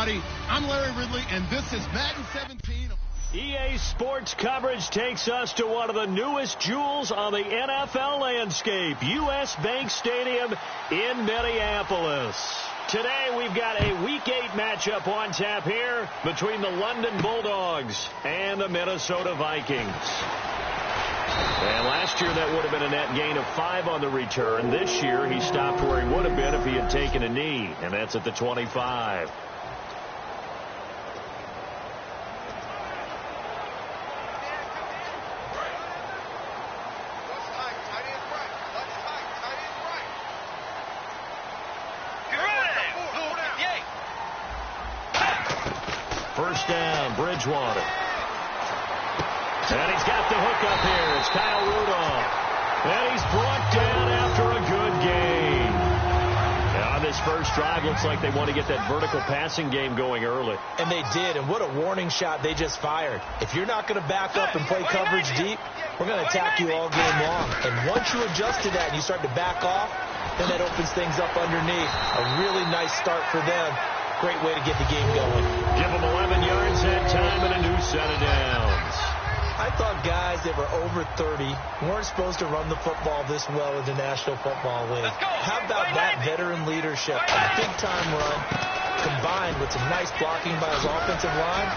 everybody. I'm Larry Ridley, and this is Madden 17. EA Sports coverage takes us to one of the newest jewels on the NFL landscape, U.S. Bank Stadium in Minneapolis. Today we've got a Week 8 matchup on tap here between the London Bulldogs and the Minnesota Vikings. And last year that would have been a net gain of 5 on the return. This year he stopped where he would have been if he had taken a knee, and that's at the 25. First down, Bridgewater. And he's got the hook up here. It's Kyle Rudolph. And he's brought down after a good gain. Now, on this first drive, looks like they want to get that vertical passing game going early. And they did, and what a warning shot they just fired. If you're not going to back up and play coverage deep, we're going to attack you all game long. And once you adjust to that and you start to back off, then that opens things up underneath. A really nice start for them. Great way to get the game going. Give them 11 yards that time and a new set of downs. I thought guys that were over 30 weren't supposed to run the football this well in the National Football League. How about that veteran leadership? A big-time run combined with some nice blocking by his offensive line,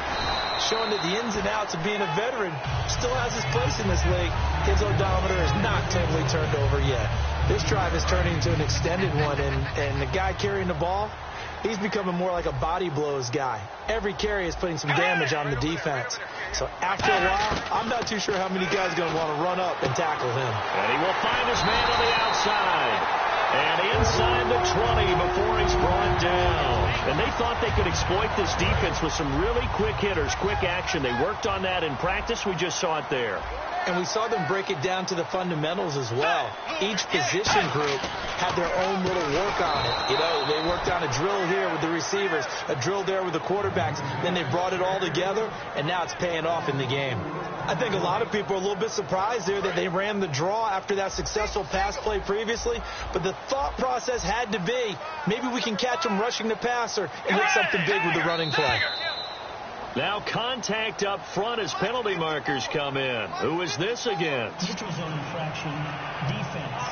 showing that the ins and outs of being a veteran still has his place in this league. His odometer is not totally turned over yet. This drive is turning into an extended one, and the guy carrying the ball, he's becoming more like a body blows guy. Every carry is putting some damage on the defense. So after a while, I'm not too sure how many guys are going to want to run up and tackle him. And he will find his man on the outside. And inside the 20 before he's brought down. And they thought they could exploit this defense with some really quick hitters, quick action. They worked on that in practice. We just saw it there. And we saw them break it down to the fundamentals as well. Each position group had their own little work on it. You know, they worked on a drill here with the receivers, a drill there with the quarterbacks. Then they brought it all together, and now it's paying off in the game. I think a lot of people are a little bit surprised there that they ran the draw after that successful pass play previously. But the thought process had to be, maybe we can catch them rushing the passer and hit something big with the running play. Now contact up front as penalty markers come in. Who is this against? Neutral zone infraction, defense.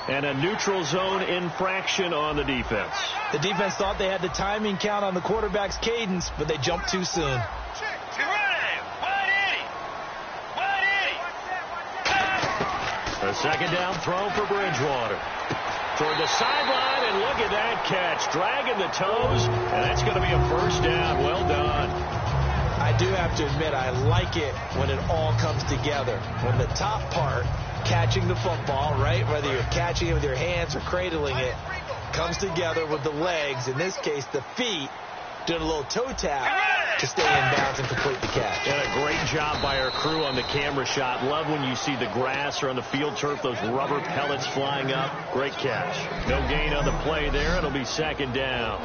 And a neutral zone infraction on the defense. The defense thought they had the timing count on the quarterback's cadence, but they jumped too soon. A second down throw for Bridgewater. Toward the sideline, and look at that catch. Dragging the toes, and that's going to be a first down. Well done. I do have to admit, I like it when it all comes together. When the top part, catching the football, right, whether you're catching it with your hands or cradling it, comes together with the legs, in this case the feet, doing a little toe tap to stay in bounds and complete the catch. And a great job by our crew on the camera shot. Love when you see the grass or on the field turf, those rubber pellets flying up. Great catch. No gain on the play there. It'll be second down.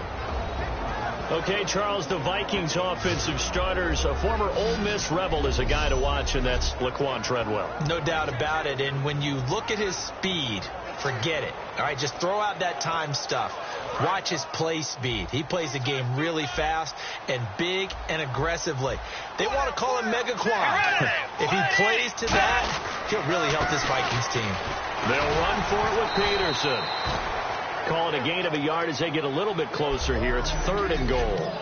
Okay, Charles, the Vikings offensive starters, a former Ole Miss Rebel is a guy to watch, and that's Laquan Treadwell. No doubt about it, and when you look at his speed, forget it. All right, just throw out that time stuff. Watch his play speed. He plays the game really fast and big and aggressively. They want to call him Megaquan. If he plays to that, he'll really help this Vikings team. They'll run for it with Peterson. Call it a gain of a yard as they get a little bit closer here. It's 3rd and goal.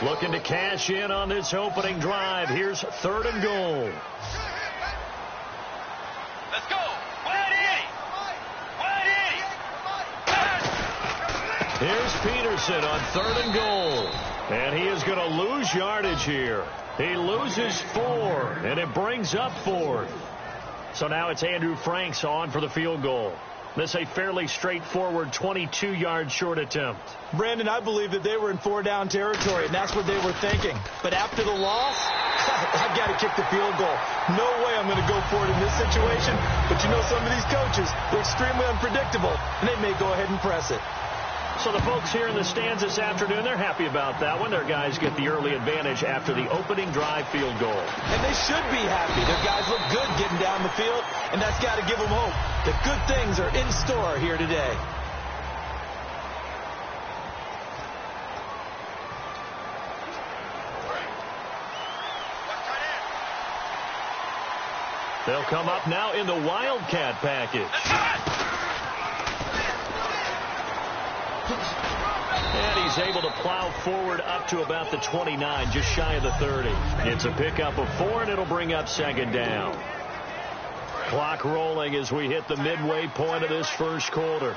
Looking to cash in on this opening drive. Here's 3rd and goal. Let's go. Here's Peterson on 3rd and goal. And he is going to lose yardage here. He loses 4, and it brings up 4th. So now it's Andrew Franks on for the field goal. This a fairly straightforward 22-yard short attempt. Brandon, I believe that they were in 4-down territory, and that's what they were thinking. But after the loss, I've got to kick the field goal. No way I'm going to go for it in this situation. But you know, some of these coaches, they're extremely unpredictable, and they may go ahead and press it. So the folks here in the stands this afternoon, they're happy about that one. Their guys get the early advantage after the opening drive field goal. And they should be happy. Their guys look good getting down the field, and that's got to give them hope that good things are in store here today. They'll come up now in the Wildcat package. And he's able to plow forward up to about the 29, just shy of the 30. It's a pickup of 4, and it'll bring up second down. Clock rolling as we hit the midway point of this first quarter.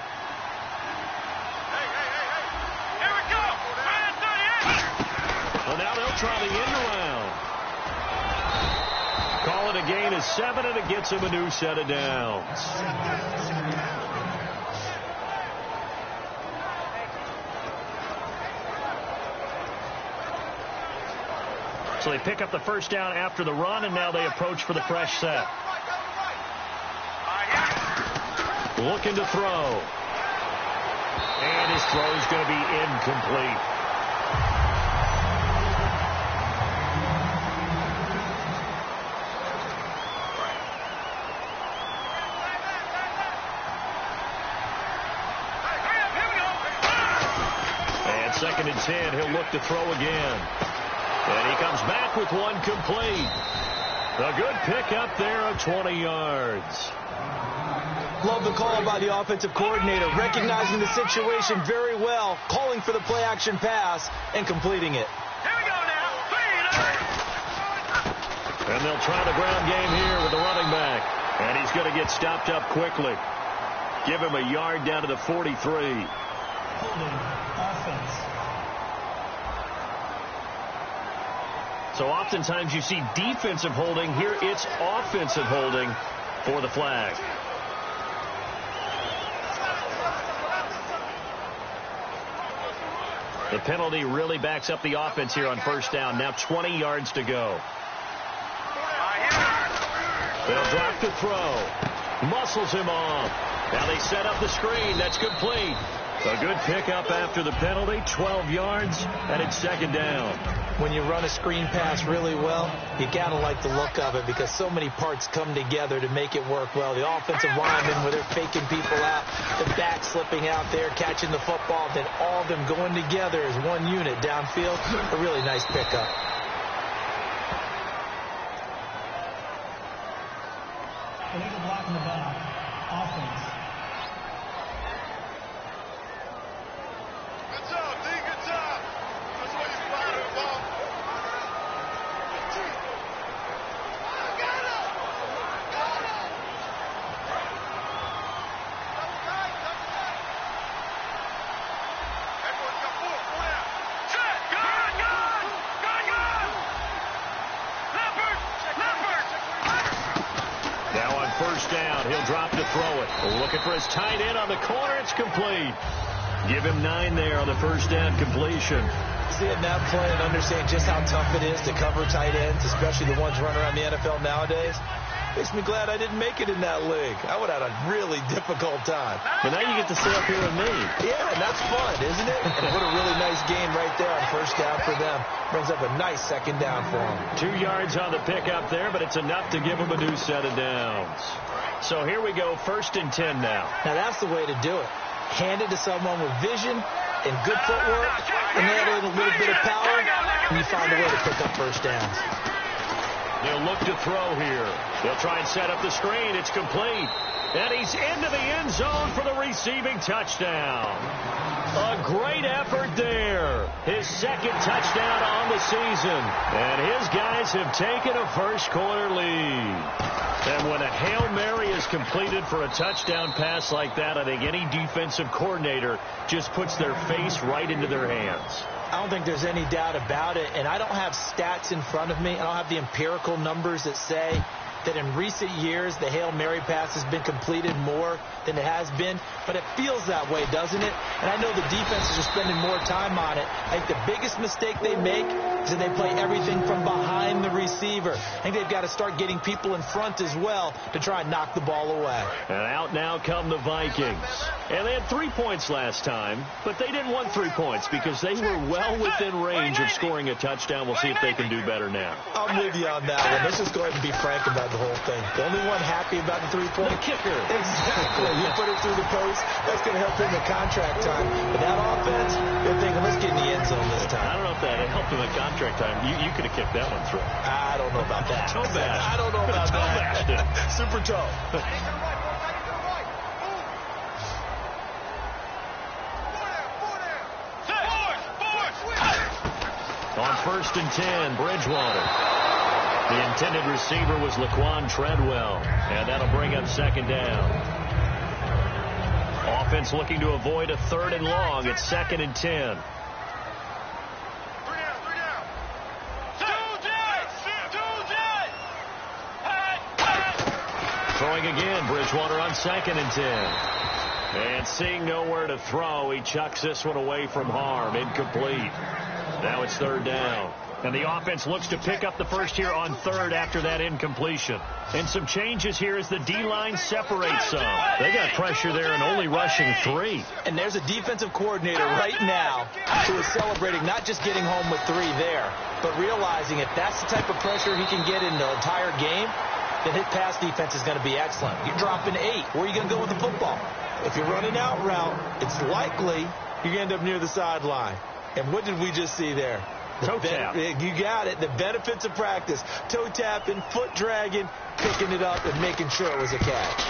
Here we go. Well, now they'll try the end around. Call it a gain of 7, and it gets him a new set of downs. So they pick up the first down after the run, and now they approach for the fresh set. Looking to throw. And his throw is going to be incomplete. And 2nd and 10, he'll look to throw again. And he comes back with one complete. A good pickup there of 20 yards. Love the call by the offensive coordinator, recognizing the situation very well, calling for the play-action pass, and completing it. Here we go now. And they'll try the ground game here with the running back. And he's going to get stopped up quickly. Give him a yard down to the 43. Holding offense. So oftentimes you see defensive holding. Here it's offensive holding for the flag. The penalty really backs up the offense here on first down. Now 20 yards to go. They'll drop the throw. Muscles him off. Now they set up the screen. That's complete. A good pickup after the penalty. 12 yards, and it's second down. When you run a screen pass really well, you got to like the look of it because so many parts come together to make it work well. The offensive linemen, where they're faking people out, the back slipping out there, catching the football, then all of them going together as one unit downfield. A really nice pickup. Illegal block in the back. Offense. Good job, D. Good job. That's what he's proud of, ball. Now on first down, he'll drop to throw it. Looking for his tight end on the corner. It's complete. Give him 9 there on the first down completion. Seeing that play and understand just how tough it is to cover tight ends, especially the ones running around the NFL nowadays, makes me glad I didn't make it in that league. I would have had a really difficult time. But now you get to sit up here with me. Yeah, and that's fun, isn't it? And what a really nice game right there on first down for them. Brings up a nice second down for them. 2 yards on the pickup there, but it's enough to give them a new set of downs. So here we go, 1st and 10 now. Now that's the way to do it. Hand it to someone with vision and good footwork, and add in a little bit of power, and you find a way to pick up first downs. They'll look to throw here. They'll try and set up the screen. It's complete. And he's into the end zone for the receiving touchdown. A great effort there. His 2nd touchdown on the season. And his guys have taken a first quarter lead. And when a Hail Mary is completed for a touchdown pass like that, I think any defensive coordinator just puts their face right into their hands. I don't think there's any doubt about it, and I don't have stats in front of me. I don't have the empirical numbers that say that in recent years the Hail Mary pass has been completed more than it has been, but it feels that way, doesn't it? And I know the defenses are spending more time on it. I think the biggest mistake they make is that they play everything from behind the receiver. I think they've got to start getting people in front as well to try and knock the ball away. And out now come the Vikings. And they had 3 points last time, but they didn't want 3 points because they were well within range of scoring a touchdown. We'll see if they can do better now. I'm with you on that one. Let's just go ahead and be frank about the whole thing. The only one happy about the 3-point? The kicker. Exactly. You put it through the post. That's going to help him in contract time. But that offense, they're thinking, let's get in the end zone this time. I don't know if that helped him in contract time. You could have kicked that one through. I don't know about that. Toe bash. I don't know about toe that. bashed. Super toe. On 1st and 10, Bridgewater. The intended receiver was Laquan Treadwell, and that'll bring up 2nd down. Offense looking to avoid a 3rd and long. It's 2nd and 10. Throwing again, Bridgewater on 2nd and 10. And seeing nowhere to throw, he chucks this one away from harm. Incomplete. Now it's 3rd down. And the offense looks to pick up the first here on 3rd after that incompletion. And some changes here as the D-line separates some. They got pressure there and only rushing 3. And there's a defensive coordinator right now who is celebrating not just getting home with 3 there, but realizing if that's the type of pressure he can get in the entire game, then his pass defense is going to be excellent. You're dropping 8. Where are you going to go with the football? If you're running out route, it's likely you're going to end up near the sideline. And what did we just see there? Toe tap. You got it. The benefits of practice. Toe tapping, foot dragging, picking it up, and making sure it was a catch.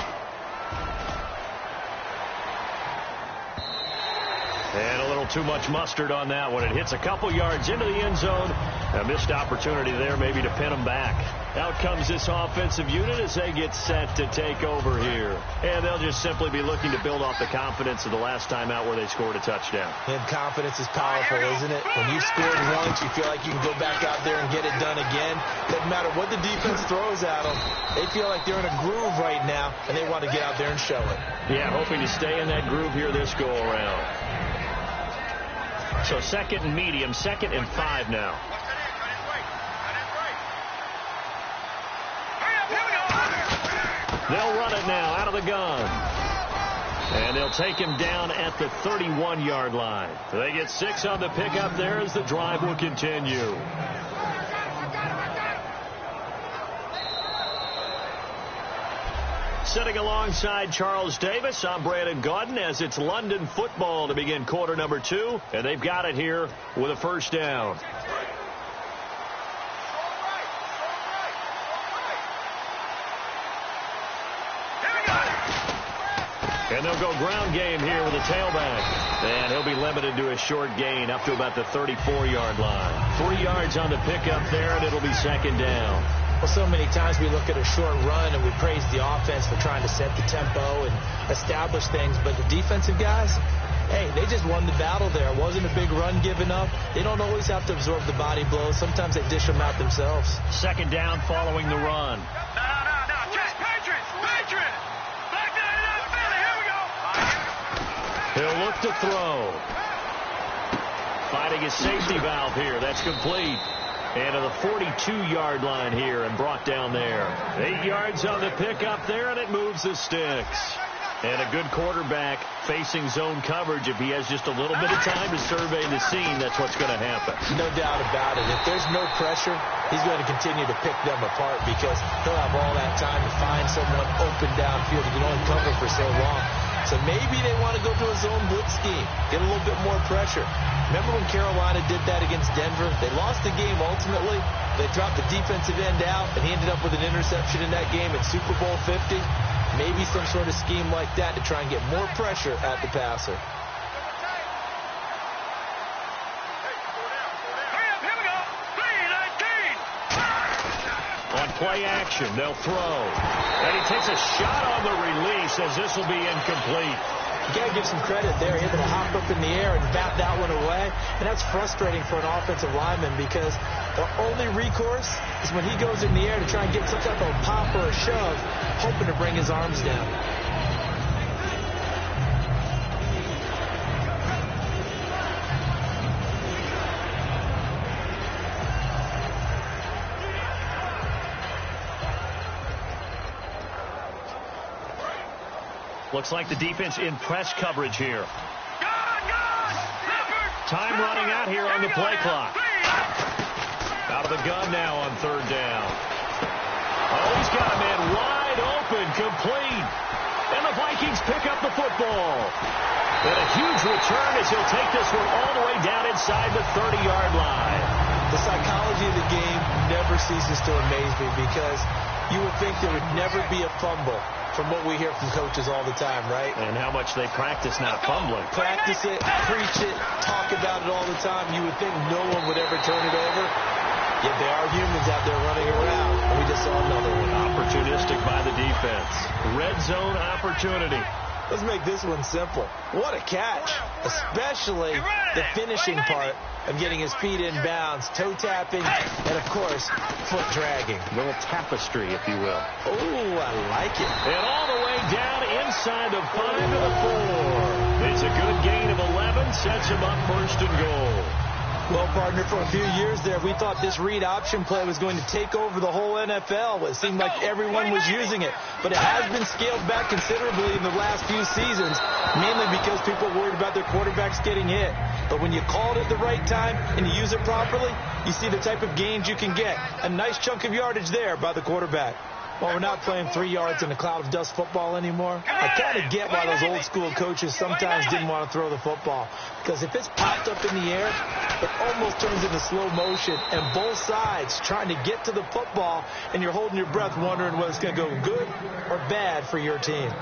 And a little too much mustard on that one. It hits a couple yards into the end zone. A missed opportunity there maybe to pin them back. Out comes this offensive unit as they get set to take over here. And they'll just simply be looking to build off the confidence of the last time out where they scored a touchdown. And confidence is powerful, isn't it? When you've scored once, you feel like you can go back out there and get it done again. Doesn't matter what the defense throws at them. They feel like they're in a groove right now, and they want to get out there and show it. Yeah, hoping to stay in that groove here this go-around. So 2nd and medium, 2nd and 5 now. They'll run it now out of the gun. And they'll take him down at the 31-yard line. They get 6 on the pickup there as the drive will continue. Sitting alongside Charles Davis, I'm Brandon Gaudin as it's London football to begin quarter number 2. And they've got it here with a 1st down. And they'll go ground game here with a tailback. And he'll be limited to a short gain up to about the 34-yard line. 3 yards on the pickup there, and it'll be 2nd down. Well, so many times we look at a short run and we praise the offense for trying to set the tempo and establish things. But the defensive guys, hey, they just won the battle there. It wasn't a big run given up. They don't always have to absorb the body blows. Sometimes they dish them out themselves. 2nd down following the run. He'll look to throw. Finding his safety valve here. That's complete. And to the 42-yard line here and brought down there. 8 yards on the pickup there, and it moves the sticks. And a good quarterback facing zone coverage. If he has just a little bit of time to survey the scene, that's what's going to happen. No doubt about it. If there's no pressure, he's going to continue to pick them apart because he'll have all that time to find someone open downfield. He can only cover for so long. So maybe they want to go to a zone blitz scheme, get a little bit more pressure. Remember when Carolina did that against Denver? They lost the game ultimately. They dropped the defensive end out, and he ended up with an interception in that game at Super Bowl 50. Maybe some sort of scheme like that to try and get more pressure at the passer. On play action, they'll throw. And he takes a shot on the release as this will be incomplete. You got to give some credit there, able to hop up in the air and bat that one away. And that's frustrating for an offensive lineman because the only recourse is when he goes in the air to try and get some type of a pop or a shove, hoping to bring his arms down. Looks like the defense in press coverage here. Time running out here on the play clock. Out of the gun now on third down. Oh, he's got a man wide open, complete. And the Vikings pick up the football. And a huge return as he'll take this one all the way down inside the 30-yard line. The psychology of the game never ceases to amaze me because you would think there would never be a fumble from what we hear from coaches all the time, right? And how much they practice not fumbling. Practice it, preach it, talk about it all the time. You would think no one would ever turn it over. Yet there are humans out there running around. And we just saw another one. Opportunistic by the defense. Red zone opportunity. Let's make this one simple. What a catch. Especially the finishing part of getting his feet in bounds, toe tapping, and of course, foot dragging. A little tapestry, if you will. Oh, I like it. And all the way down inside the 5 to the 4. It's a good gain of 11, sets him up first and goal. Well, partner, for a few years there, we thought this read option play was going to take over the whole NFL. It seemed like everyone was using it. But it has been scaled back considerably in the last few seasons, mainly because people are worried about their quarterbacks getting hit. But when you call it at the right time and you use it properly, you see the type of gains you can get. A nice chunk of yardage there by the quarterback. Well, we're not playing 3 yards in a cloud of dust football anymore. I kind of get why those old school coaches sometimes didn't want to throw the football. Because if it's popped up in the air, it almost turns into slow motion. And both sides trying to get to the football, and you're holding your breath wondering whether it's going to go good or bad for your team.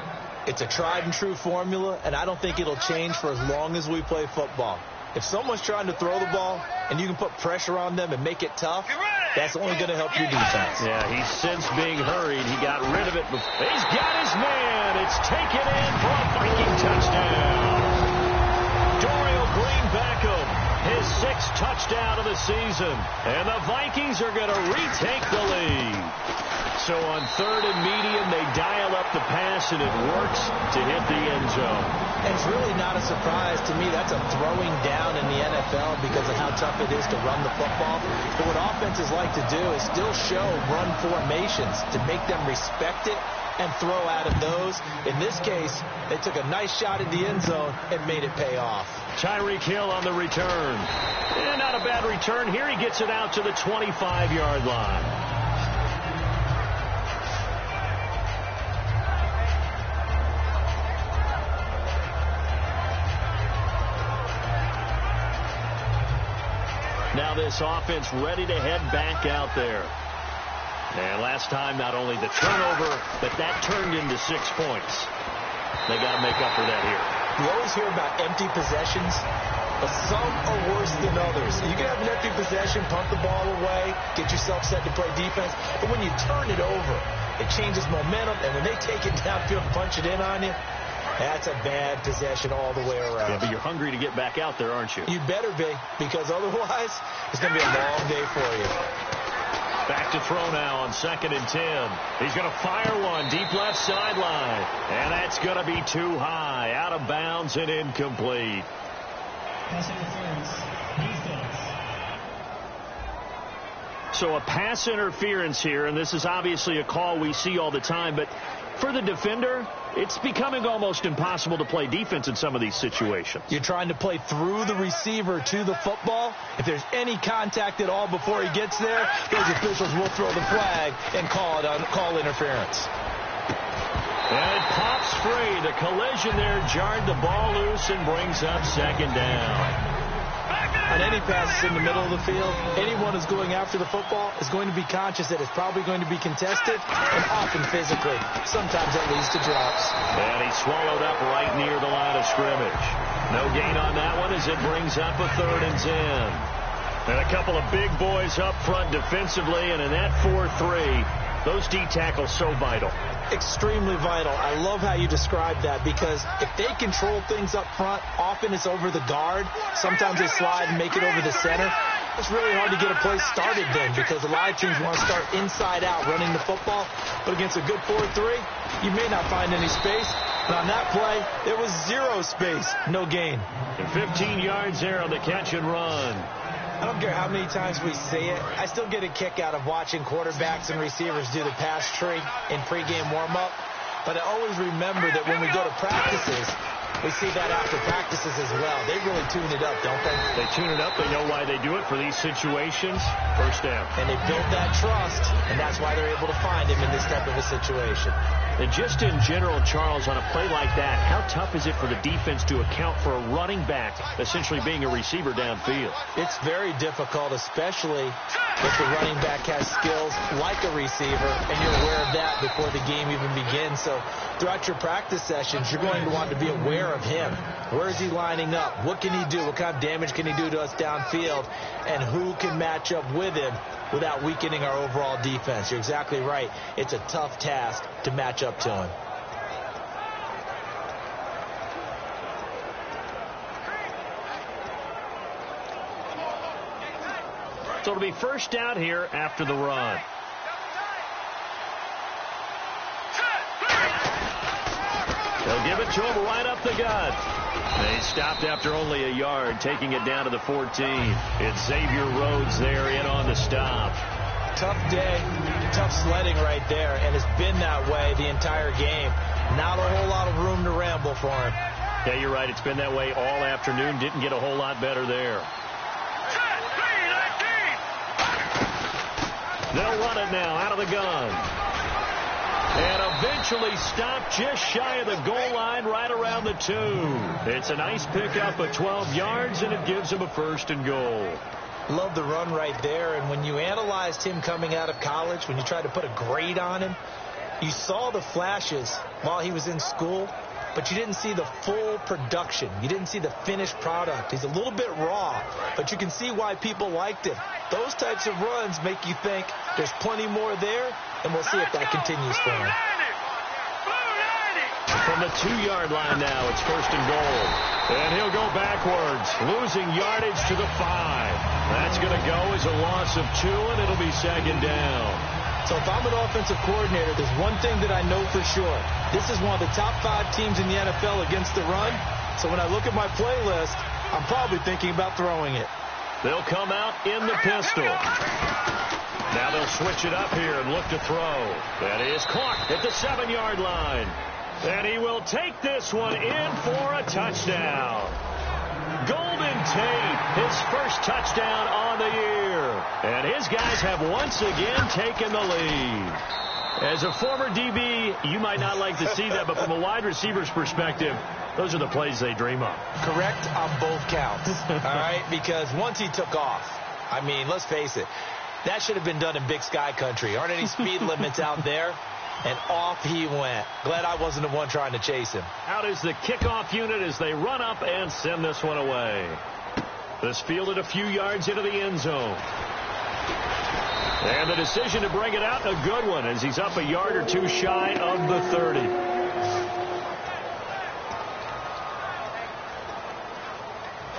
It's a tried and true formula, and I don't think it'll change for as long as we play football. If someone's trying to throw the ball and you can put pressure on them and make it tough, that's only going to help your defense. Yeah, he's since being hurried. He got rid of it. He's got his man. It's taken in for a Viking touchdown. Dorial Green-Beckham, his 6th touchdown of the season. And the Vikings are going to retake the lead. So on third and medium, they dial up the pass, and it works to hit the end zone. And it's really not a surprise to me. That's a throwing down in the NFL because of how tough it is to run the football. But what offenses like to do is still show run formations to make them respect it and throw out of those. In this case, they took a nice shot at the end zone and made it pay off. Tyreek Hill on the return. And not a bad return. Here he gets it out to the 25-yard line. Now this offense ready to head back out there. And last time, not only the turnover, but that turned into 6 points. They got to make up for that here. You always hear about empty possessions, but some are worse than others. You can have an empty possession, punt the ball away, get yourself set to play defense. But when you turn it over, it changes momentum. And when they take it downfield and punch it in on you, that's a bad possession all the way around. Yeah, but you're hungry to get back out there, aren't you? You better be, because otherwise it's going to be a long day for you. Back to throw now on 2nd and 10. He's going to fire one deep left sideline. And that's going to be too high. Out of bounds and incomplete. Pass interference. Defense. So a pass interference here, and this is obviously a call we see all the time, but for the defender, it's becoming almost impossible to play defense in some of these situations. You're trying to play through the receiver to the football. If there's any contact at all before he gets there, those officials will throw the flag and call interference. And it pops free. The collision there jarred the ball loose and brings up 2nd down. On any passes in the middle of the field, anyone who's going after the football is going to be conscious that it's probably going to be contested and often physically. Sometimes that leads to drops. And he swallowed up right near the line of scrimmage. No gain on that one as it brings up a 3rd and 10. And a couple of big boys up front defensively, and in that 4-3, those D tackles so vital. Extremely vital. I love how you describe that, because if they control things up front, often it's over the guard. Sometimes they slide and make it over the center. It's really hard to get a play started then, because a lot of teams want to start inside out running the football. But against a good 4-3, you may not find any space. But on that play, there was zero space, no gain. And 15 yards there on the catch and run. I don't care how many times we see it. I still get a kick out of watching quarterbacks and receivers do the pass tree in pregame warm-up. But I always remember that when we go to practices, we see that after practices as well. They really tune it up, don't they? They tune it up. They know why they do it for these situations. First down. And they build that trust, and that's why they're able to find him in this type of a situation. And just in general, Charles, on a play like that, how tough is it for the defense to account for a running back essentially being a receiver downfield? It's very difficult, especially if the running back has skills like a receiver, and you're aware of that before the game even begins. So throughout your practice sessions, you're going to want to be aware of him. Where is he lining up? What can he do? What kind of damage can he do to us downfield? And who can match up with him without weakening our overall defense? You're exactly right. It's a tough task to match up to him. So it'll be first down here after the run. They'll give it to him right up the gut. They stopped after only a yard, taking it down to the 14. It's Xavier Rhodes there in on the stop. Tough day, tough sledding right there, and it's been that way the entire game. Not a whole lot of room to ramble for him. Yeah, you're right. It's been that way all afternoon. Didn't get a whole lot better there. They'll run it now out of the gun. And eventually stopped just shy of the goal line right around the 2. It's a nice pickup of 12 yards, and it gives him a 1st and goal. Love the run right there. And when you analyzed him coming out of college, when you tried to put a grade on him, you saw the flashes while he was in school, but you didn't see the full production. You didn't see the finished product. He's a little bit raw, but you can see why people liked him. Those types of runs make you think there's plenty more there, and we'll see if that continues for him. From the 2-yard line now, it's 1st and goal. And he'll go backwards, losing yardage to the 5. That's going to go as a loss of 2, and it'll be 2nd down. So if I'm an offensive coordinator, there's one thing that I know for sure. This is one of the top 5 teams in the NFL against the run. So when I look at my playlist, I'm probably thinking about throwing it. They'll come out in the pistol. Now they'll switch it up here and look to throw. That is caught at the 7-yard line. And he will take this one in for a touchdown. Golden Tate, his first touchdown on the year. And his guys have once again taken the lead. As a former DB, you might not like to see that, but from a wide receiver's perspective, those are the plays they dream of. Correct on both counts, all right? Because once he took off, I mean, let's face it, that should have been done in Big Sky country. Aren't any speed limits out there? And off he went. Glad I wasn't the one trying to chase him. Out is the kickoff unit as they run up and send this one away. This fielded a few yards into the end zone. And the decision to bring it out, a good one, as he's up a yard or 2 shy of the 30.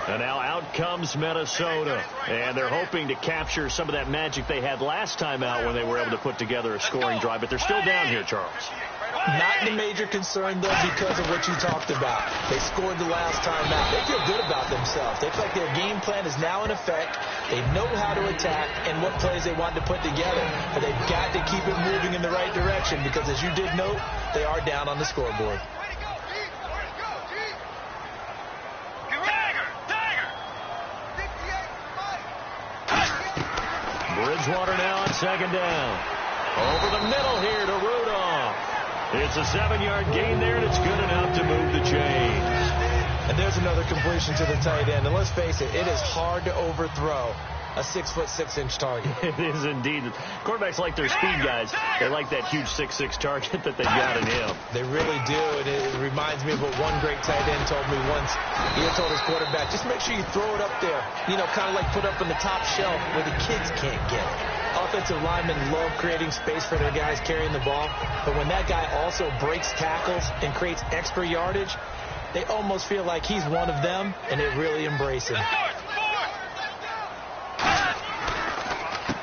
And now out comes Minnesota. And they're hoping to capture some of that magic they had last time out when they were able to put together a scoring drive. But they're still down here, Charles. Not the major concern, though, because of what you talked about. They scored the last time out. They feel good about themselves. They feel like their game plan is now in effect. They know how to attack and what plays they want to put together. But they've got to keep it moving in the right direction because, as you did note, they are down on the scoreboard. Bridgewater now on 2nd down. Over the middle here to Rudolph. It's a 7-yard gain there, and it's good enough to move the chains. And there's another completion to the tight end. And let's face it, it is hard to overthrow a 6'6" target. It is indeed. Quarterbacks like their speed guys. They like that huge 6'6" target that they got in him. They really do, and it reminds me of what one great tight end told me once. He had told his quarterback, just make sure you throw it up there. You know, kind of like put up on the top shelf where the kids can't get it. Offensive linemen love creating space for their guys carrying the ball, but when that guy also breaks tackles and creates extra yardage, they almost feel like he's one of them, and they really embrace him.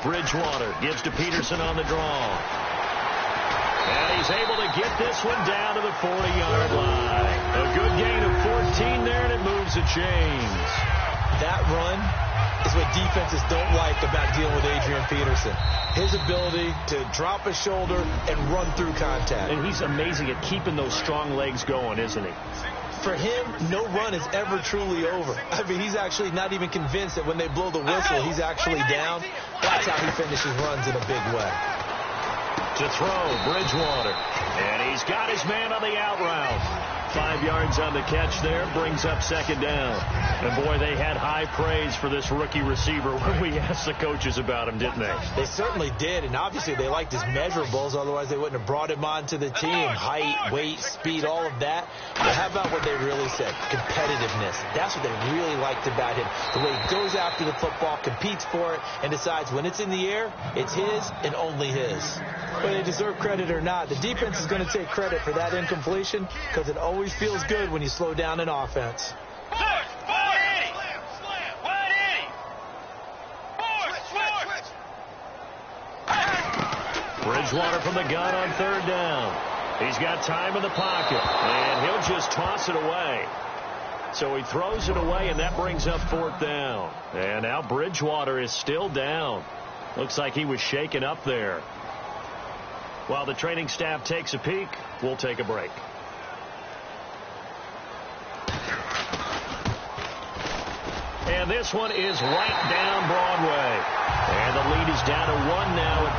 Bridgewater gives to Peterson on the draw. And he's able to get this one down to the 40-yard line. A good gain of 14 there, and it moves the chains. That run is what defenses don't like about dealing with Adrian Peterson. His ability to drop a shoulder and run through contact. And he's amazing at keeping those strong legs going, isn't he? For him, no run is ever truly over. I mean, he's actually not even convinced that when they blow the whistle, he's actually down. That's how he finishes runs in a big way. To throw, Bridgewater. And he's got his man on the out route. 5 yards on the catch there, brings up second down. And boy, they had high praise for this rookie receiver when we asked the coaches about him, didn't they? They certainly did, and obviously they liked his measurables, otherwise they wouldn't have brought him onto the team. Height, weight, speed, all of that. But how about what they really said? Competitiveness. That's what they really liked about him. The way he goes after the football, competes for it, and decides when it's in the air, it's his and only his. Whether they deserve credit or not, the defense is going to take credit for that incompletion because it always feels good when you slow down an offense. Bridgewater from the gun on third down. He's got time in the pocket, and he'll just toss it away. So he throws it away, and that brings up fourth down. And now Bridgewater is still down. Looks like he was shaken up there. While the training staff takes a peek, we'll take a break. And this one is right down Broadway. And the lead is down to 1 now at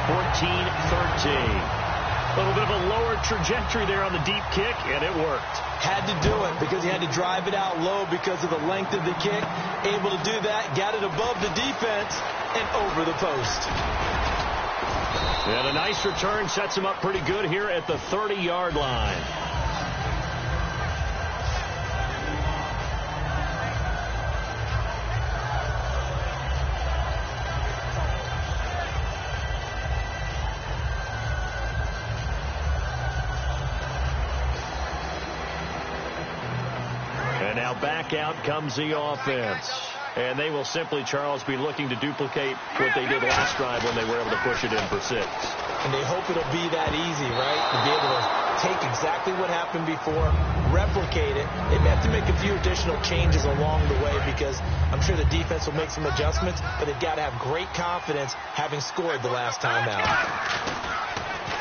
14-13. A little bit of a lower trajectory there on the deep kick, and it worked. Had to do it because he had to drive it out low because of the length of the kick. Able to do that, got it above the defense and over the post. And a nice return sets him up pretty good here at the 30-yard line. And now back out comes the offense. And they will simply, Charles, be looking to duplicate what they did last drive when they were able to push it in for 6. And they hope it'll be that easy, right? To be able to take exactly what happened before, replicate it. They may have to make a few additional changes along the way because I'm sure the defense will make some adjustments, but they've got to have great confidence having scored the last time out.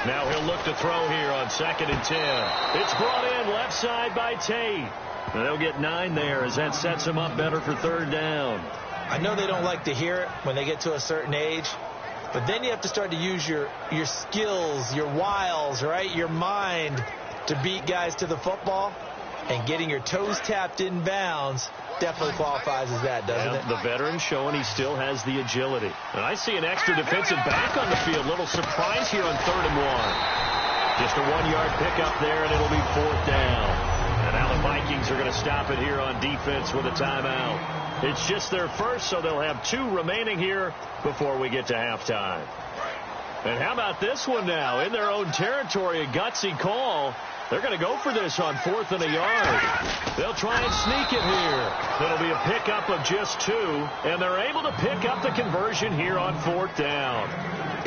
Now he'll look to throw here on 2nd and 10. It's brought in left side by Tate. And they'll get 9 there as that sets them up better for third down. I know they don't like to hear it when they get to a certain age, but then you have to start to use your skills, your wiles, right, your mind to beat guys to the football. And getting your toes tapped in bounds definitely qualifies as that, doesn't it? The veteran showing he still has the agility. And I see an extra defensive back on the field. Little surprise here on 3rd and 1. Just a 1-yard pickup there, and it'll be 4th down. And now the Vikings are going to stop it here on defense with a timeout. It's just their first, so they'll have 2 remaining here before we get to halftime. And how about this one now? In their own territory, a gutsy call. They're going to go for this on 4th and a yard. They'll try and sneak it here. It'll be a pickup of just 2, and they're able to pick up the conversion here on 4th down.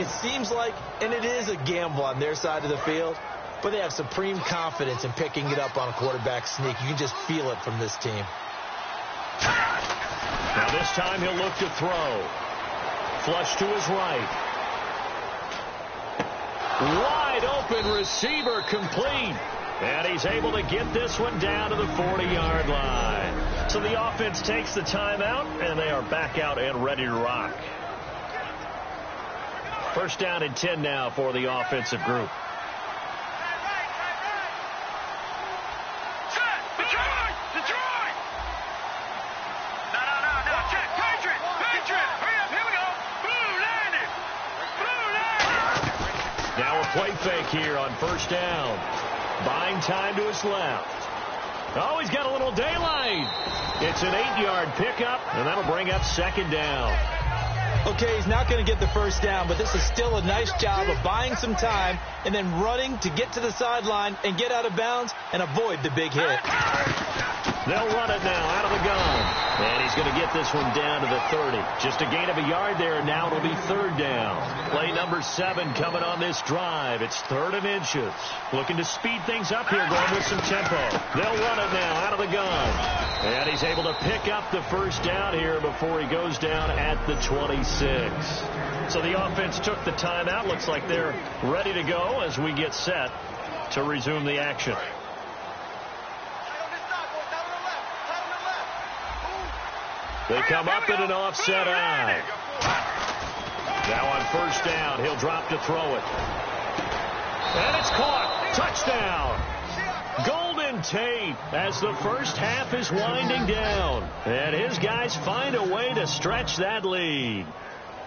It seems like, and it is a gamble on their side of the field, but they have supreme confidence in picking it up on a quarterback sneak. You can just feel it from this team. Now this time he'll look to throw. Flush to his right. Wide open receiver complete. And he's able to get this one down to the 40-yard line. So the offense takes the timeout, and they are back out and ready to rock. 1st down and 10 now for the offensive group. Play fake here on 1st down. Buying time to his left. Oh, he's got a little daylight. It's an 8-yard pickup, and that'll bring up 2nd down. Okay, he's not going to get the first down, but this is still a nice job of buying some time and then running to get to the sideline and get out of bounds and avoid the big hit. They'll run it now out of the gun. And he's going to get this one down to the 30. Just a gain of a yard there, and now it'll be third down. Play number 7 coming on this drive. It's 3rd and inches. Looking to speed things up here, going with some tempo. They'll run it now out of the gun. And he's able to pick up the first down here before he goes down at the 26. So the offense took the timeout. Looks like they're ready to go as we get set to resume the action. They come up in an offset eye. Now on first down, he'll drop to throw it. And it's caught. Touchdown. Golden Tate as the first half is winding down. And his guys find a way to stretch that lead.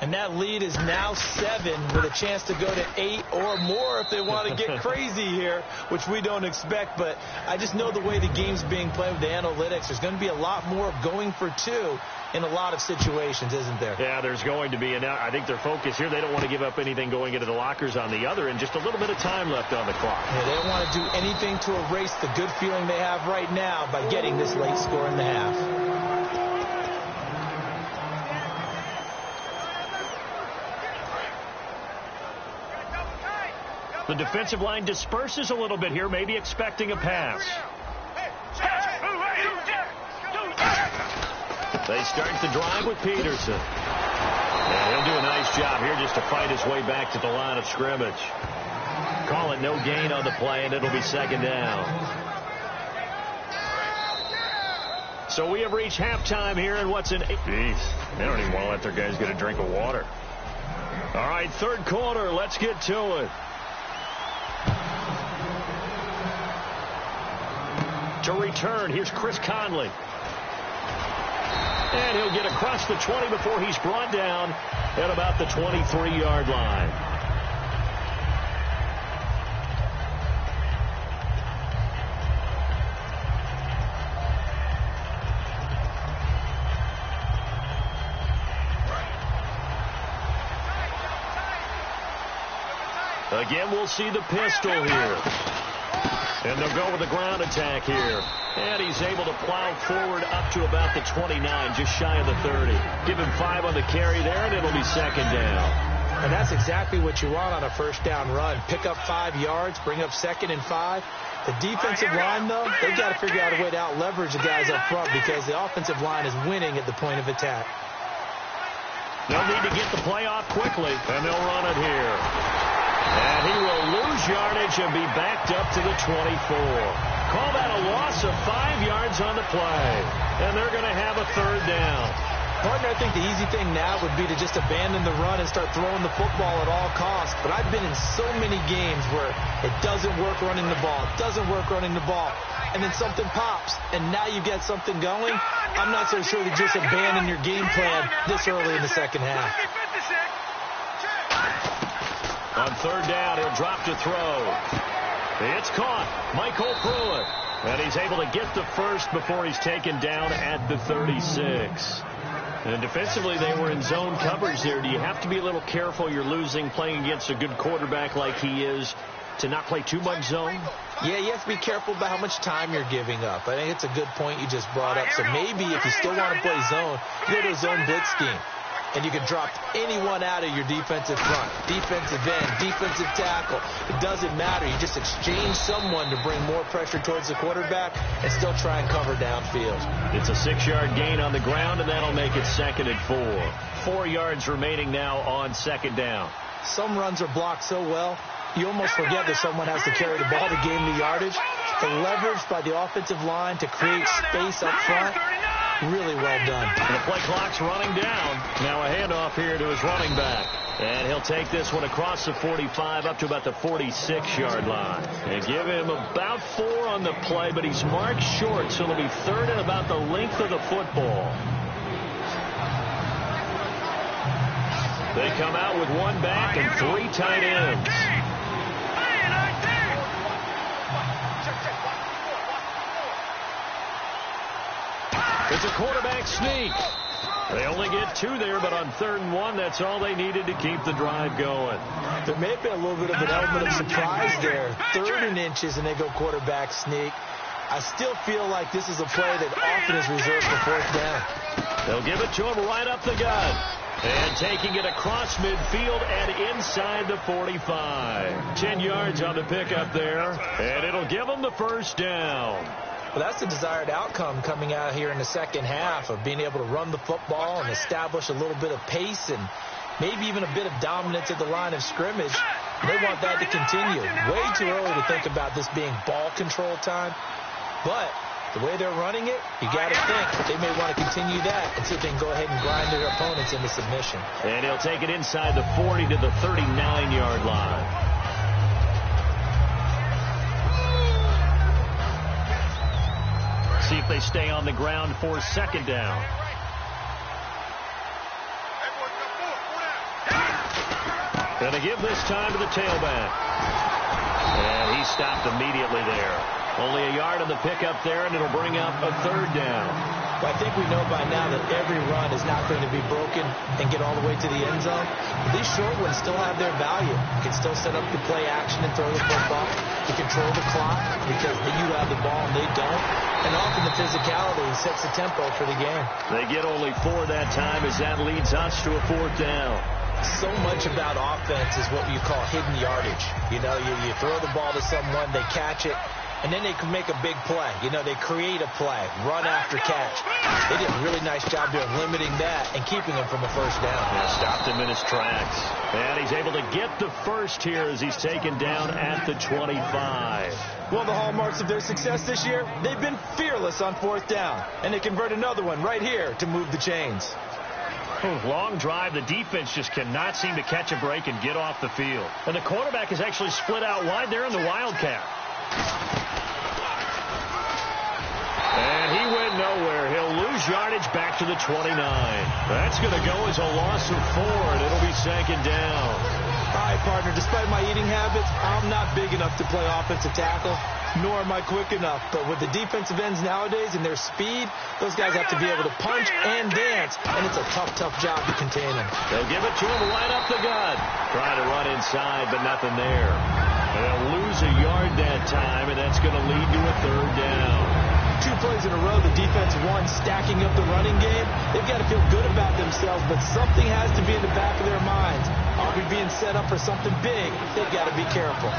And that lead is now 7 with a chance to go to 8 or more if they want to get crazy here, which we don't expect. But I just know the way the game's being played with the analytics, there's going to be a lot more going for 2 in a lot of situations, isn't there? Yeah, there's going to be. And I think their focus here, they don't want to give up anything going into the lockers on the other, and just a little bit of time left on the clock. Yeah, they don't want to do anything to erase the good feeling they have right now by getting this late score in the half. The defensive line disperses a little bit here, maybe expecting a pass. They start the drive with Peterson. And he'll do a nice job here just to fight his way back to the line of scrimmage. Call it no gain on the play, and it'll be second down. So we have reached halftime here, and what's an... Jeez, they don't even want to let their guys get a drink of water. All right, third quarter, let's get to it. To return, here's Chris Conley. And he'll get across the 20 before he's brought down at about the 23-yard line. Again, we'll see the pistol here. And they'll go with the ground attack here. And he's able to plow forward up to about the 29, just shy of the 30. Give him 5 on the carry there, and it'll be second down. And that's exactly what you want on a first down run. Pick up 5 yards, bring up 2nd and 5. The defensive line, though, they've got to figure out a way to out-leverage the guys up front because the offensive line is winning at the point of attack. They'll need to get the play off quickly, and they'll run it here. And he will lose yardage and be backed up to the 24. Call that a loss of 5 yards on the play. And they're going to have a third down. Partner, I think the easy thing now would be to just abandon the run and start throwing the football at all costs. But I've been in so many games where it doesn't work running the ball. It doesn't work running the ball. And then something pops, and now you get something going. I'm not so sure to just abandon your game plan this early in the second half. On third down, he'll drop to throw. It's caught. Michael Pruitt. And he's able to get the first before he's taken down at the 36. And defensively, they were in zone coverage there. Do you have to be a little careful? You're losing, playing against a good quarterback like he is, to not play too much zone? Yeah, you have to be careful about how much time you're giving up. I think it's a good point you just brought up. So maybe if you still want to play zone, you go to a zone blitz scheme. And you can drop anyone out of your defensive front, defensive end, defensive tackle. It doesn't matter. You just exchange someone to bring more pressure towards the quarterback and still try and cover downfield. It's a 6-yard gain on the ground, and that'll make it 2nd and 4. 4 yards remaining now on second down. Some runs are blocked so well, you almost forget that someone has to carry the ball to gain the yardage. The leverage by the offensive line to create space up front, really well done. And the play clock's running down. Now a handoff here to his running back. And he'll take this one across the 45 up to about the 46-yard line. And give him about 4 on the play, but he's marked short, so it'll be third and about the length of the football. They come out with 1 back and 3 tight ends. It's a quarterback sneak. They only get 2 there, but on 3rd and 1, that's all they needed to keep the drive going. There may have been a little bit of an element of surprise there. 3rd and inches, and they go quarterback sneak. I still feel like this is a play that often is reserved for 4th down. They'll give it to him right up the gut. And taking it across midfield and inside the 45. 10 yards on the pickup there, and it'll give them the 1st down. Well, that's the desired outcome coming out here in the second half of being able to run the football and establish a little bit of pace and maybe even a bit of dominance at the line of scrimmage. They want that to continue. Way too early to think about this being ball control time, but the way they're running it, you got to think they may want to continue that and see if they can go ahead and grind their opponents into submission. And he'll take it inside the 40 to the 39-yard line. See if they stay on the ground for 2nd down. Gonna give this time to the tailback. And he stopped immediately there. Only a yard on the pickup there, and it'll bring up a 3rd down. Well, I think we know by now that every run is not going to be broken and get all the way to the end zone. But these short ones still have their value. You can still set up the play action and throw the football. You control the clock because you have the ball and they don't. And often the physicality sets the tempo for the game. They get only 4 that time as that leads us to a 4th down. So much about offense is what you call hidden yardage. You know, you throw the ball to someone, they catch it, and then they can make a big play. You know, they create a play, run after catch. They did a really nice job there limiting that and keeping him from a 1st down. Yeah, stopped him in his tracks. And he's able to get the 1st here as he's taken down at the 25. One of the hallmarks of their success this year, they've been fearless on 4th down. And they convert another one right here to move the chains. Long drive. The defense just cannot seem to catch a break and get off the field. And the quarterback is actually split out wide there in the Wildcat. And he went nowhere. He'll lose yardage back to the 29. That's going to go as a loss of 4, and it'll be 2nd down. All right, partner, despite my eating habits, I'm not big enough to play offensive tackle, nor am I quick enough. But with the defensive ends nowadays and their speed, those guys have to be able to punch and dance, and it's a tough, tough job to contain them. They'll give it to him right up the gut. Trying to run inside, but nothing there. And they'll lose a yard that time, and that's going to lead to a 3rd down. 2 plays in a row, the defense won, stacking up the running game. They've got to feel good about themselves, but something has to be in the back of their minds. Are we being set up for something big? They've got to be careful.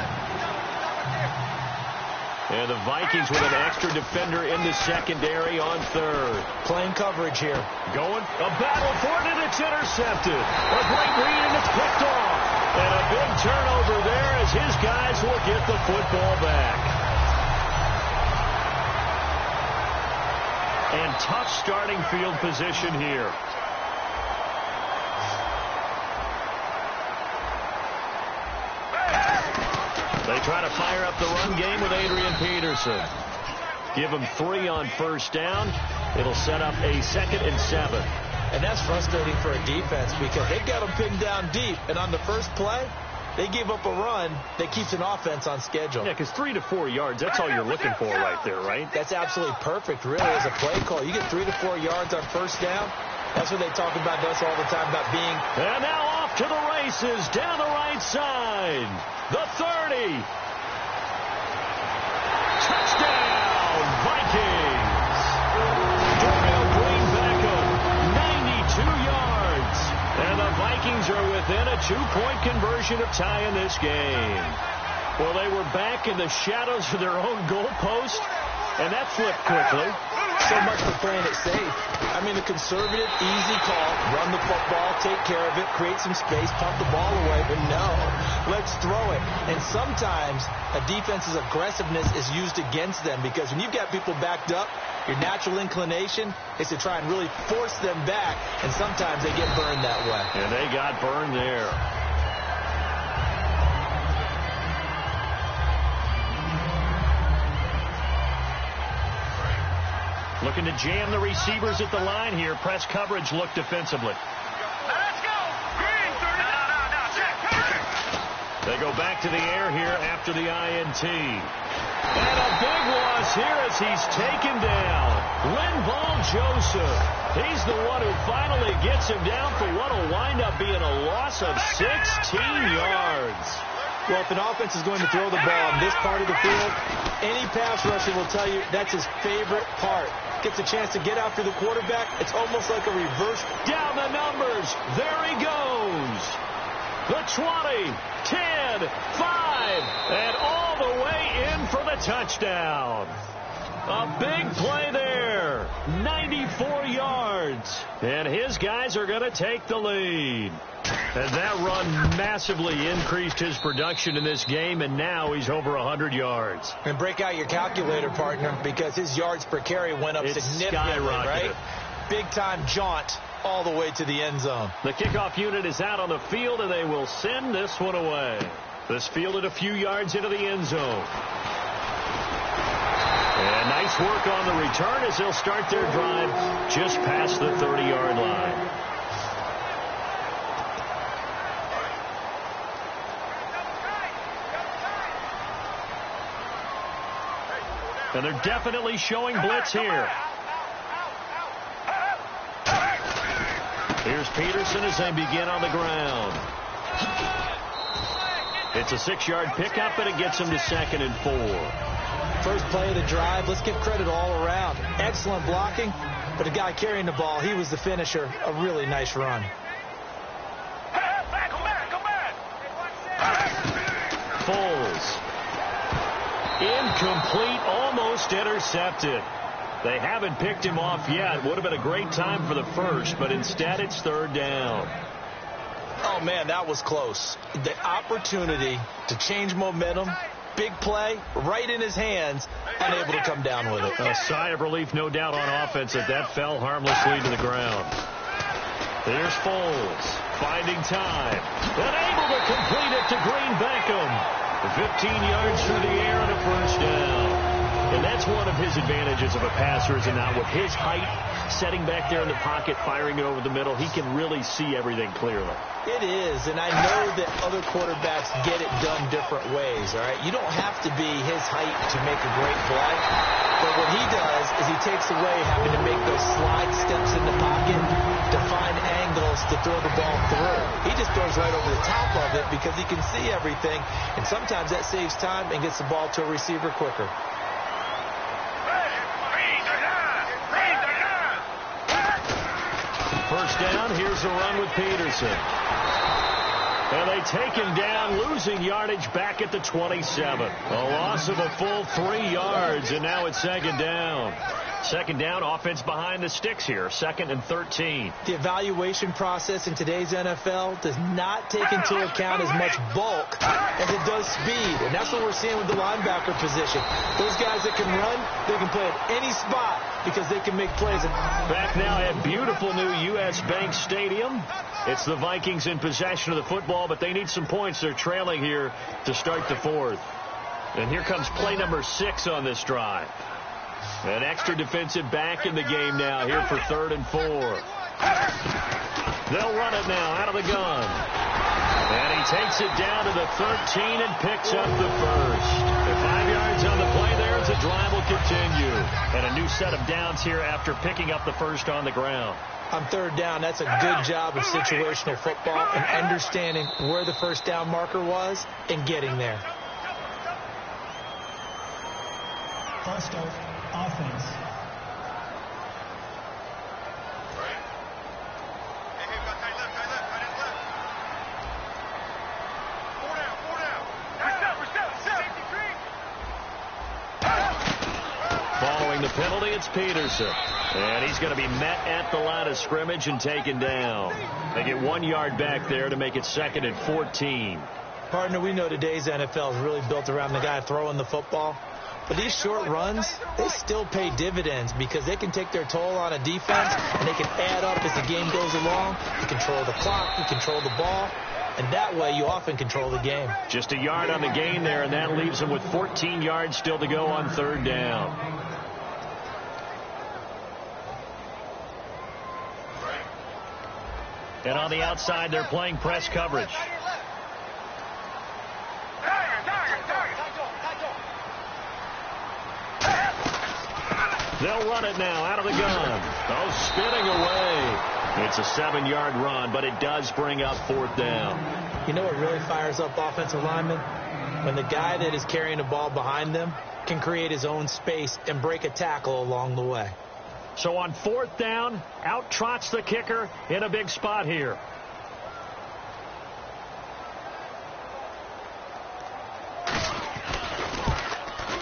And the Vikings with an extra defender in the secondary on 3rd. Playing coverage here. Going, a battle for it, and it's intercepted. A great read, and it's picked off. And a big turnover there as his guys will get the football back. And tough starting field position here. They try to fire up the run game with Adrian Peterson. Give him 3 on 1st down. It'll set up a 2nd and 7. And that's frustrating for a defense because they've got them pinned down deep. And on the first play, they give up a run that keeps an offense on schedule. Yeah, because 3 to 4 yards, that's all you're looking for right there, right? That's absolutely perfect, really, as a play call. You get 3 to 4 yards on 1st down. That's what they talk about us all the time, about being... And now off to the races, down the right side. The 30. Touchdown, Vikings. Dorial Green Beckham, 92 yards. And the Vikings are within a 2-point conversion of tying this game. Well, they were back in the shadows of their own goalpost, and that flipped quickly. So much for playing it safe. I mean, a conservative, easy call, run the football, take care of it, create some space, punt the ball away, but no, let's throw it. And sometimes a defense's aggressiveness is used against them because when you've got people backed up, your natural inclination is to try and really force them back, and sometimes they get burned that way. And they got burned there. Looking to jam the receivers at the line here. Press coverage look defensively. Let's go. Green, 30. No. Check. They go back to the air here after the INT. And a big loss here as he's taken down. Linval Joseph. He's the one who finally gets him down for what will wind up being a loss of 16 yards. Well, if an offense is going to throw the ball in this part of the field, any pass rusher will tell you that's his favorite part. Gets a chance to get after the quarterback. It's almost like a reverse. Down the numbers. There he goes. The 20, 10, 5, and all the way in for the touchdown. A big play there. 94 yards. And his guys are going to take the lead. And that run massively increased his production in this game, and now he's over 100 yards. And break out your calculator, partner, because his yards per carry went up significantly, right? Big-time jaunt all the way to the end zone. The kickoff unit is out on the field, and they will send this one away. This fielded a few yards into the end zone. And nice work on the return as they'll start their drive just past the 30-yard line. And they're definitely showing blitz here. Here's Peterson as they begin on the ground. It's a 6-yard pickup, and it gets him to 2nd and 4. First play of the drive. Let's give credit all around. Excellent blocking, but the guy carrying the ball, he was the finisher. A really nice run. Foles. Incomplete, almost intercepted. They haven't picked him off yet. Would have been a great time for the first, but instead it's 3rd down. Oh, man, that was close. The opportunity to change momentum, big play, right in his hands, unable to come down with it. A sigh of relief, no doubt, on offense that fell harmlessly to the ground. There's Foles, finding time, and able to complete it to Green Beckham. 15 yards through the air and a first down. And that's one of his advantages of a passer, is it not? With his height, setting back there in the pocket, firing it over the middle, he can really see everything clearly. It is, and I know that other quarterbacks get it done different ways, all right? You don't have to be his height to make a great play, but what he does is he takes away having to make those slide steps in the pocket to find angles to throw the ball through. He just throws right over the top of it because he can see everything, and sometimes that saves time and gets the ball to a receiver quicker. First down, here's a run with Peterson. And they take him down, losing yardage back at the 27. A loss of a full 3 yards, and now it's 2nd down. 2nd down, offense behind the sticks here, 2nd and 13. The evaluation process in today's NFL does not take into account as much bulk as it does speed, and that's what we're seeing with the linebacker position. Those guys that can run, they can play at any spot because they can make plays. Back now at beautiful new U.S. Bank Stadium. It's the Vikings in possession of the football, but they need some points. They're trailing here to start the 4th. And here comes play number 6 on this drive. An extra defensive back in the game now here for 3rd and 4. They'll run it now out of the gun. And he takes it down to the 13 and picks up the first. At 5 yards on the play there as the drive will continue. And a new set of downs here after picking up the first on the ground. On 3rd down, that's a good job of situational football and understanding where the first down marker was and getting there. First up, offense. Following the penalty, it's Peterson. And he's going to be met at the line of scrimmage and taken down. They get 1 yard back there to make it 2nd and 14. Partner, we know today's NFL is really built around the guy throwing the football. But these short runs, they still pay dividends because they can take their toll on a defense and they can add up as the game goes along. You control the clock, you control the ball, and that way you often control the game. Just a yard on the gain there, and that leaves them with 14 yards still to go on 3rd down. And on the outside, they're playing press coverage. They'll run it now out of the gun. Oh, spinning away. It's a 7-yard run, but it does bring up 4th down. You know what really fires up offensive linemen? When the guy that is carrying the ball behind them can create his own space and break a tackle along the way. So on 4th down, out trots the kicker in a big spot here.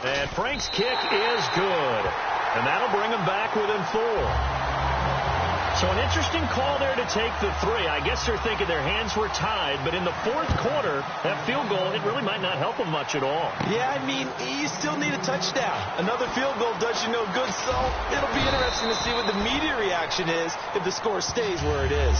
And Frank's kick is good. And that'll bring him back within 4. So an interesting call there to take the 3. I guess they're thinking their hands were tied, but in the 4th quarter, that field goal, it really might not help them much at all. Yeah, I mean, you still need a touchdown. Another field goal does you no good, so it'll be interesting to see what the media reaction is if the score stays where it is.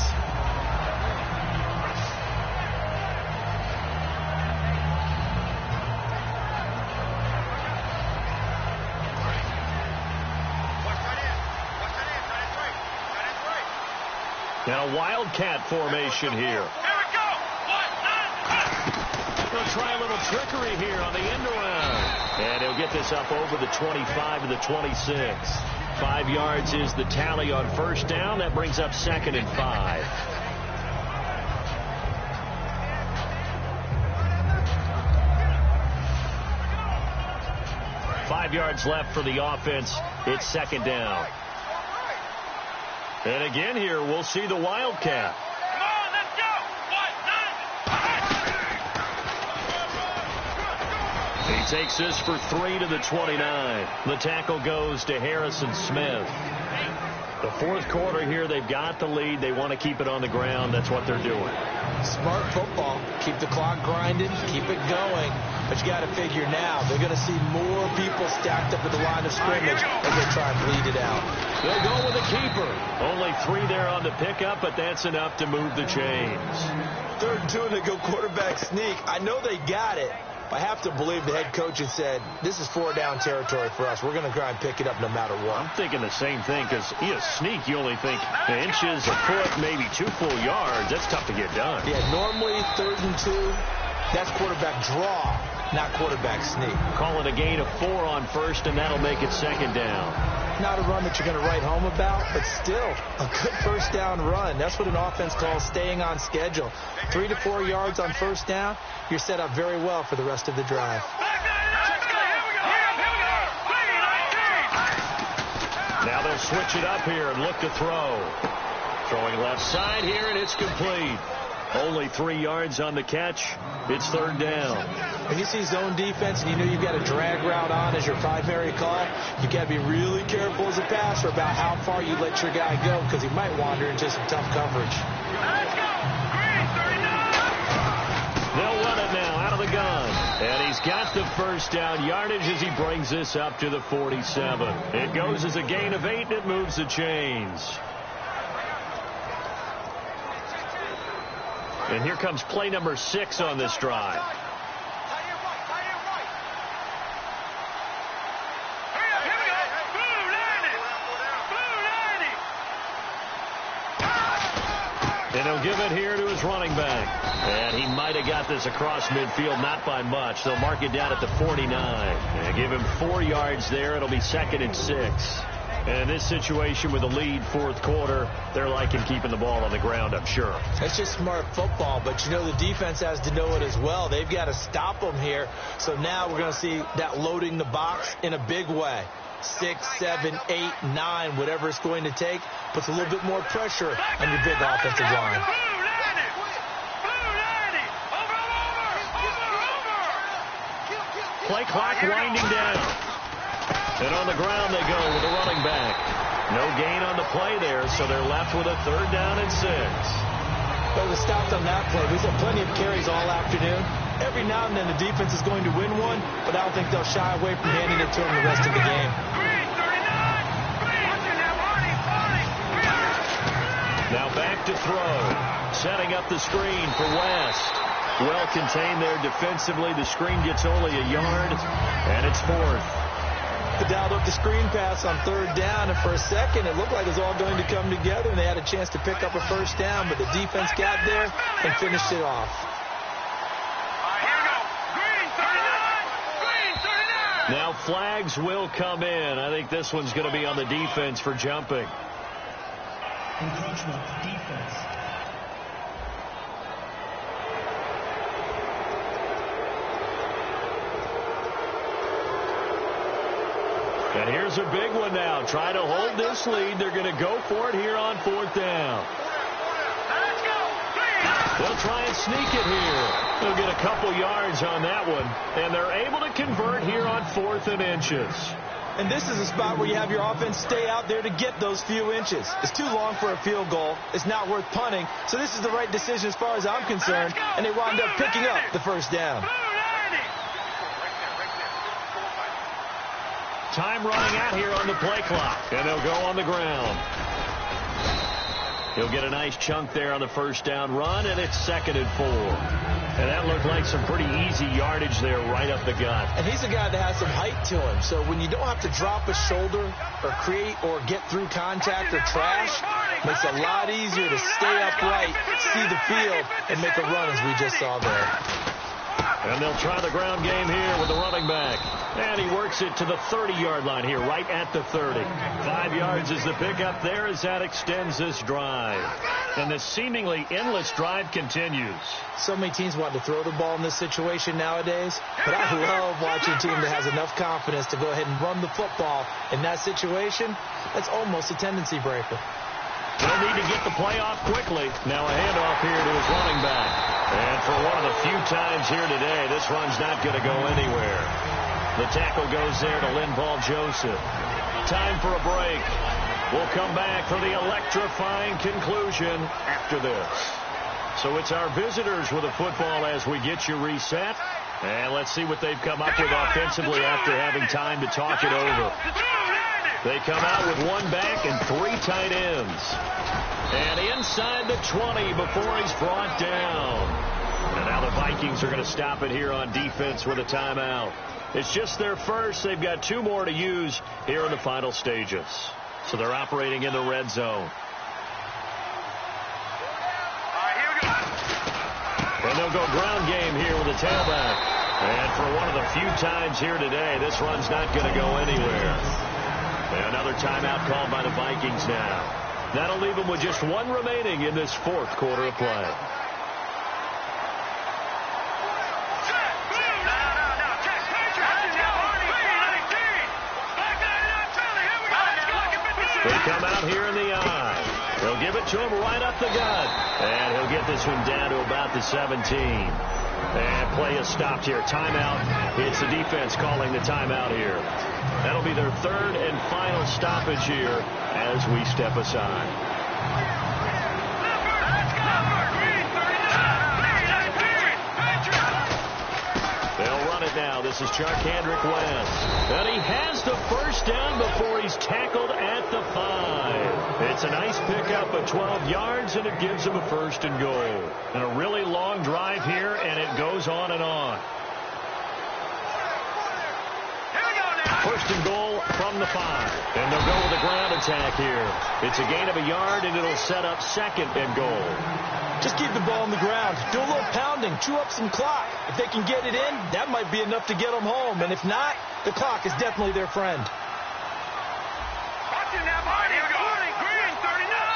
Now a wildcat formation here. Here we go. 1, 9, They'll try a little trickery here on the end around. And he'll get this up over the 25 to the 26. 5 yards is the tally on 1st down. That brings up 2nd and 5. Five yards left for the offense. It's 2nd down. And again here, we'll see the wildcat. Come on, let's go. 1, 9. He takes this for 3 to the 29. The tackle goes to Harrison Smith. The 4th quarter here, they've got the lead. They want to keep it on the ground. That's what they're doing. Smart football. Keep the clock grinding. Keep it going. But you got to figure now, they're going to see more people stacked up at the line of scrimmage as they try and bleed it out. They'll go with a keeper. Only 3 there on the pickup, but that's enough to move the chains. 3rd and 2, and they go quarterback sneak. I know they got it. I have to believe the head coach had said, this is 4-down territory for us. We're going to try and pick it up no matter what. I'm thinking the same thing because you sneak, you only think inches, a foot, maybe 2 full yards. That's tough to get done. Yeah, normally 3rd and 2, that's quarterback draw, not quarterback sneak. Call it a gain of 4 on 1st, and that'll make it 2nd down. Not a run that you're going to write home about, but still a good 1st down run. That's what an offense calls staying on schedule. 3 to 4 yards on 1st down, you're set up very well for the rest of the drive. Now they'll switch it up here and look to throw. Throwing left side here, and it's complete. Only 3 yards on the catch. It's 3rd down. When you see zone defense and you know you've got a drag route on as your primary call, you got to be really careful as a passer about how far you let your guy go because he might wander into some tough coverage. Let's go. Green, 39. They'll run it now out of the gun. And he's got the 1st down yardage as he brings this up to the 47. It goes as a gain of 8, and it moves the chains. And here comes play number 6 on this drive. And he'll give it here to his running back. And he might have got this across midfield, not by much. They'll mark it down at the 49. And give him 4 yards there. It'll be 2nd and 6. And in this situation with a lead 4th quarter, they're liking keeping the ball on the ground, I'm sure. That's just smart football, but you know the defense has to know it as well. They've got to stop them here. So now we're going to see that loading the box in a big way. 6, 7, 8, 9, whatever it's going to take, puts a little bit more pressure on your big offensive line. Play clock winding down. And on the ground they go with the running back. No gain on the play there, so they're left with a 3rd down and 6. Well, they stopped on that play. We've had plenty of carries all afternoon. Every now and then the defense is going to win one, but I don't think they'll shy away from handing it to them the rest of the game. Now back to throw. Setting up the screen for West. Well contained there defensively. The screen gets only a yard, and it's 4th. They dialed up the screen pass on 3rd down, and for a second it looked like it was all going to come together, and they had a chance to pick up a 1st down, but the defense got there and finished it off. Here we go. Green, 39. Green, 39. Now flags will come in. I think this one's going to be on the defense for jumping. Encroachment, defense. And here's a big one now. Try to hold this lead. They're going to go for it here on 4th down. They'll try and sneak it here. They'll get a couple yards on that one. And they're able to convert here on 4th and inches. And this is a spot where you have your offense stay out there to get those few inches. It's too long for a field goal. It's not worth punting. So this is the right decision as far as I'm concerned. And they wound up picking up the 1st down. Time running out here on the play clock. And they'll go on the ground. He'll get a nice chunk there on the 1st down run, and it's 2nd and 4. And that looked like some pretty easy yardage there right up the gut. And he's a guy that has some height to him. So when you don't have to drop a shoulder or create or get through contact or trash, makes it a lot easier to stay upright, see the field, and make a run as we just saw there. And they'll try the ground game here with the running back. And he works it to the 30-yard line here, right at the 30. 5 yards is the pickup there as that extends this drive. And the seemingly endless drive continues. So many teams want to throw the ball in this situation nowadays, but I love watching a team that has enough confidence to go ahead and run the football in that situation. That's almost a tendency breaker. They'll need to get the play off quickly. Now a handoff here to his running back. And for one of the few times here today, this run's not going to go anywhere. The tackle goes there to Lynn Paul Joseph. Time for a break. We'll come back for the electrifying conclusion after this. So it's our visitors with the football as we get you reset. And let's see what they've come up with offensively after having time to talk it over. They come out with 1 back and 3 tight ends. And inside the 20 before he's brought down. And now the Vikings are going to stop it here on defense with a timeout. It's just their first. They've got 2 more to use here in the final stages. So they're operating in the red zone. And they'll go ground game here with a tailback. And for one of the few times here today, this run's not going to go anywhere. And another timeout called by the Vikings now. That'll leave them with just 1 remaining in this 4th quarter of play. They come out here in the eye. They'll give it to him right up the gut. And he'll get this one down to about the 17. And play is stopped here. Timeout. It's the defense calling the timeout here. That'll be their 3rd and final stoppage here as we step aside. They'll run it now. This is Charkandrick West. And he has the 1st down before he's tackled at the 5. It's a nice pickup of 12 yards, and it gives him a 1st and goal. And a really long drive here, and it goes on and on. 1st and goal from the 5. And they'll go with a ground attack here. It's a gain of a yard, and it'll set up 2nd and goal. Just keep the ball on the ground. Do a little pounding. Chew up some clock. If they can get it in, that might be enough to get them home. And if not, the clock is definitely their friend.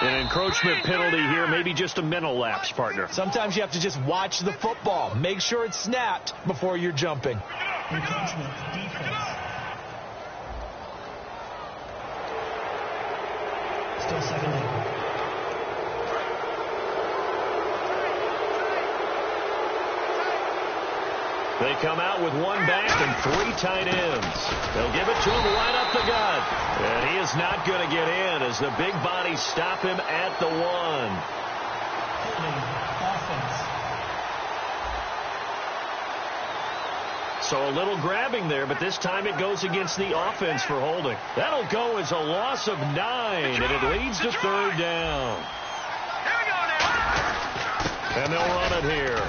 An encroachment penalty here, maybe just a mental lapse, partner. Sometimes you have to just watch the football. Make sure it's snapped before you're jumping. Encroachment, defense. Still 2nd down. They come out with 1 back and 3 tight ends. They'll give it to him right up the gut. And he is not going to get in as the big bodies stop him at the 1. So a little grabbing there, but this time it goes against the offense for holding. That'll go as a loss of 9, and it leads to 3rd down. And they'll run it here.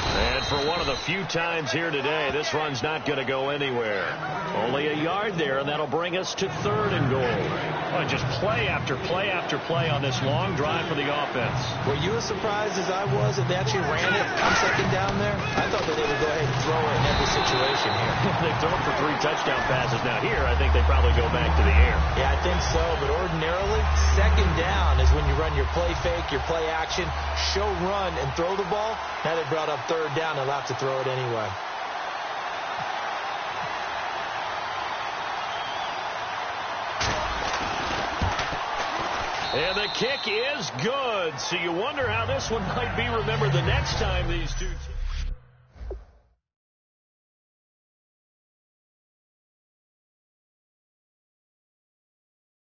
And for one of the few times here today, this run's not going to go anywhere. Only a yard there, and that'll bring us to 3rd and goal. Oh, just play after play after play on this long drive for the offense. Were you as surprised as I was that they actually ran it on 2nd down there? I thought that they would go ahead and throw it in every situation here. They've thrown for 3 touchdown passes. Now here, I think they probably go back to the air. Yeah, I think so, but ordinarily, 2nd down is when you run your play fake, your play action, show run, and throw the ball. Now they brought up 3rd down, they'll have to throw it anyway. And the kick is good. So you wonder how this one might be remembered the next time these two teams.